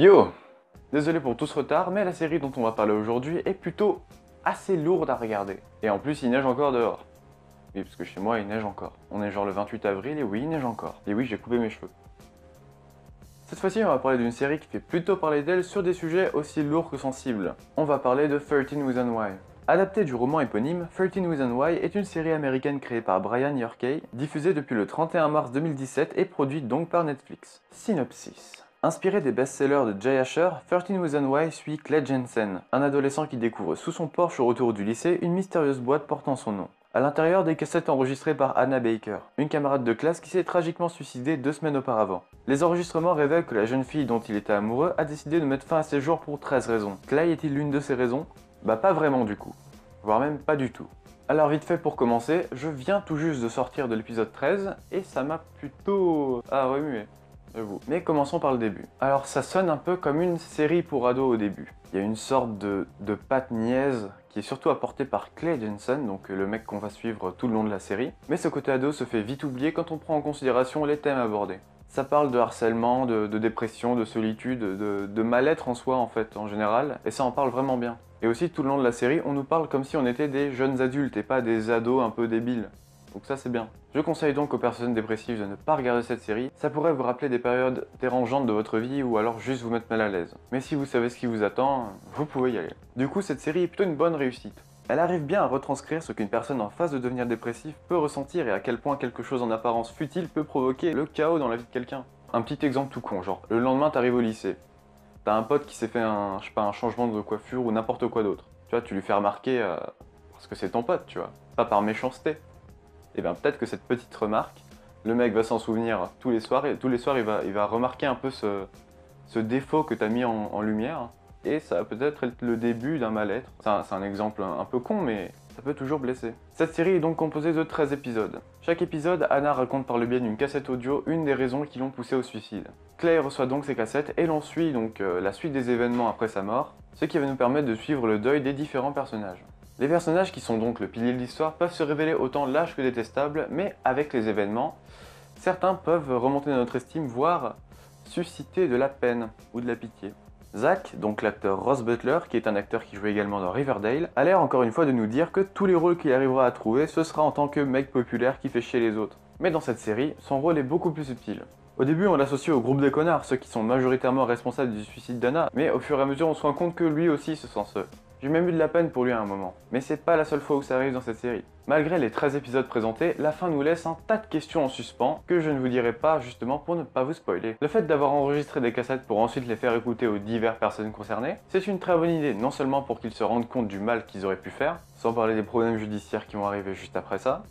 Yo! Désolé pour tout ce retard, mais la série dont on va parler aujourd'hui est plutôt assez lourde à regarder. Et en plus, il neige encore dehors. Oui, parce que chez moi, il neige encore. On est genre le 28 avril et oui, il neige encore. Et oui, j'ai coupé mes cheveux. Cette fois-ci, on va parler d'une série qui fait plutôt parler d'elle sur des sujets aussi lourds que sensibles. On va parler de 13 Reasons Why. Adaptée du roman éponyme, 13 Reasons Why est une série américaine créée par Brian Yorkey, diffusée depuis le 31 mars 2017 et produite donc par Netflix. Synopsis. Inspiré des best-sellers de Jay Asher, 13 Reasons Why suit Clay Jensen, un adolescent qui découvre sous son porche au retour du lycée une mystérieuse boîte portant son nom. À l'intérieur, des cassettes enregistrées par Hannah Baker, une camarade de classe qui s'est tragiquement suicidée 2 semaines auparavant. Les enregistrements révèlent que la jeune fille dont il était amoureux a décidé de mettre fin à ses jours pour 13 raisons. Clay est-il l'une de ces raisons? Bah pas vraiment du coup. Voire même pas du tout. Alors vite fait pour commencer, je viens tout juste de sortir de l'épisode 13 et ça m'a plutôt remué. Mais commençons par le début. Alors ça sonne un peu comme une série pour ados au début. Il y a une sorte de patte niaise qui est surtout apportée par Clay Jensen, donc le mec qu'on va suivre tout le long de la série. Mais ce côté ado se fait vite oublier quand on prend en considération les thèmes abordés. Ça parle de harcèlement, de dépression, de solitude, de mal-être en soi en fait, en général, et ça en parle vraiment bien. Et aussi tout le long de la série, on nous parle comme si on était des jeunes adultes et pas des ados un peu débiles. Donc ça c'est bien. Je conseille donc aux personnes dépressives de ne pas regarder cette série, ça pourrait vous rappeler des périodes dérangeantes de votre vie ou alors juste vous mettre mal à l'aise. Mais si vous savez ce qui vous attend, vous pouvez y aller. Du coup cette série est plutôt une bonne réussite. Elle arrive bien à retranscrire ce qu'une personne en phase de devenir dépressif peut ressentir et à quel point quelque chose en apparence futile peut provoquer le chaos dans la vie de quelqu'un. Un petit exemple tout con, genre le lendemain t'arrives au lycée. T'as un pote qui s'est fait un changement de coiffure ou n'importe quoi d'autre. Tu vois, tu lui fais remarquer parce que c'est ton pote, tu vois, pas par méchanceté. Et bien peut-être que cette petite remarque, le mec va s'en souvenir tous les soirs, et tous les soirs il va remarquer un peu ce défaut que tu as mis en lumière, et ça va peut-être être le début d'un mal-être. C'est un exemple un peu con, mais ça peut toujours blesser. Cette série est donc composée de 13 épisodes. Chaque épisode, Hannah raconte par le biais d'une cassette audio une des raisons qui l'ont poussée au suicide. Clay reçoit donc ces cassettes et l'on suit donc la suite des événements après sa mort, ce qui va nous permettre de suivre le deuil des différents personnages. Les personnages qui sont donc le pilier de l'histoire peuvent se révéler autant lâches que détestables, mais avec les événements, certains peuvent remonter dans notre estime, voire susciter de la peine ou de la pitié. Zach, donc l'acteur Ross Butler, qui est un acteur qui joue également dans Riverdale, a l'air encore une fois de nous dire que tous les rôles qu'il arrivera à trouver, ce sera en tant que mec populaire qui fait chier les autres. Mais dans cette série, son rôle est beaucoup plus subtil. Au début, on l'associe au groupe des connards, ceux qui sont majoritairement responsables du suicide d'Anna, mais au fur et à mesure, on se rend compte que lui aussi se sent seul. J'ai même eu de la peine pour lui à un moment. Mais c'est pas la seule fois où ça arrive dans cette série. Malgré les 13 épisodes présentés, la fin nous laisse un tas de questions en suspens que je ne vous dirai pas justement pour ne pas vous spoiler. Le fait d'avoir enregistré des cassettes pour ensuite les faire écouter aux diverses personnes concernées, c'est une très bonne idée, non seulement pour qu'ils se rendent compte du mal qu'ils auraient pu faire, sans parler des problèmes judiciaires qui vont arriver juste après ça,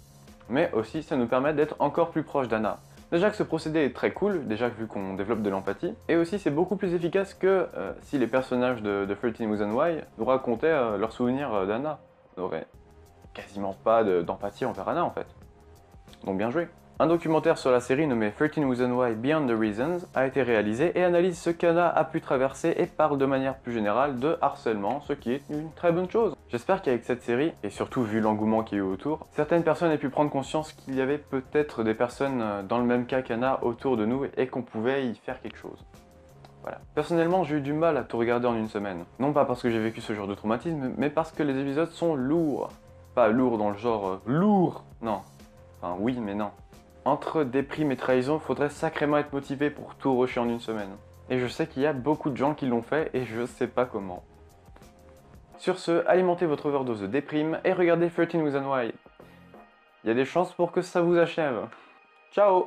mais aussi ça nous permet d'être encore plus proche d'Anna. Déjà que ce procédé est très cool, déjà vu qu'on développe de l'empathie, et aussi c'est beaucoup plus efficace que si les personnages de 13 Reasons Why nous racontaient leurs souvenirs d'Anna. On aurait quasiment pas d'empathie envers Anna en fait. Donc bien joué. Un documentaire sur la série nommé 13 Reasons Why Beyond the Reasons a été réalisé et analyse ce qu'Anna a pu traverser et parle de manière plus générale de harcèlement, ce qui est une très bonne chose. J'espère qu'avec cette série, et surtout vu l'engouement qu'il y a eu autour, certaines personnes aient pu prendre conscience qu'il y avait peut-être des personnes dans le même cas qu'Anna autour de nous et qu'on pouvait y faire quelque chose. Voilà. Personnellement, j'ai eu du mal à tout regarder en une semaine. Non pas parce que j'ai vécu ce genre de traumatisme, mais parce que les épisodes sont lourds. Pas lourds dans le genre lourd, non. Enfin oui, mais non. Entre déprime et trahison, faudrait sacrément être motivé pour tout rusher en une semaine. Et je sais qu'il y a beaucoup de gens qui l'ont fait et je sais pas comment. Sur ce, alimentez votre overdose de déprime et regardez 13 Reasons Why. Il y a des chances pour que ça vous achève. Ciao!